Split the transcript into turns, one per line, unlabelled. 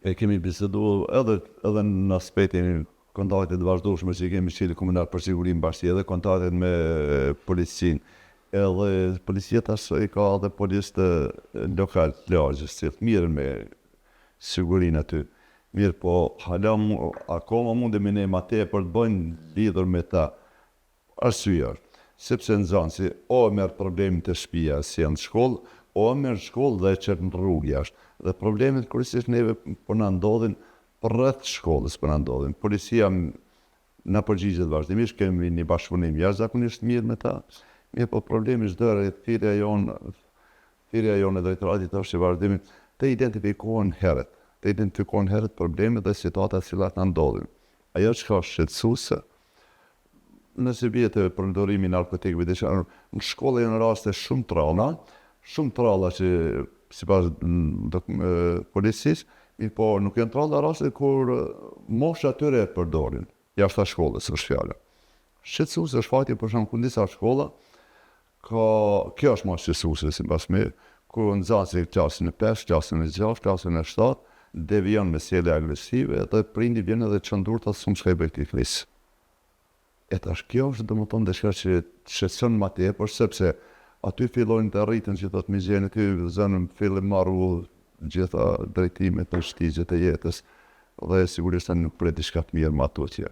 E kemi bisedu edhe në aspektin kontaktet e vazhdueshme që kemi Këshilli Kombëtar për Sigurinë Bashki, edhe kontaktet me policinë. Edhe policia tash i ka edhe policë lokal të lagjes, që mirë me sigurinë aty. Mirë po, akoma mundemi ne ma tepër të bëjnë lidhur me ta. Arsyeja është, sepse nxënësi o merr problemin të shtëpia si janë në shkollë, o merr shkollë dhe e çet në rrugë jashtë. Dhe problemet kryesisht neve po na ndodhin rreth shkollës, po na ndodhin. Policia na përgjigjet vazhdimisht, kemi një bashkëpunim jashtëzakonisht mirë me ta. Mirë po problemi çdo herë thirrja jonë e drejtoratit është që vazhdimisht të identifikohen herët problemet dhe situatat cilat na ndodhin. Ajo çka është shqetësuese, nëse bie të përdorimi i narkotikëve të çfarë, në shkollë janë raste shumë tralla që sipas policisë, mirë po nuk janë tralla raste kur mosha atyre e përdorin, jashtë shkollës është fjala. Shqetësuese është fakti për shembull ku disa shkolla kjo është më shqetësuese sipas me, ku nxënësi klasën e 5, klasën e 6, klasën e 7 devijon me sjellje agresive dhe prindi vjen edhe çndurta shumë çka i bëj këtij flisë. E tash kjo është domethënë diçka që shqetëson më tepër sepse aty fillojnë të rriten që thotë mizjen e ty zënën fillim marru gjitha drejtimet e shtigjet e jetës dhe sigurisht nuk pret diçka të mirë më ato që.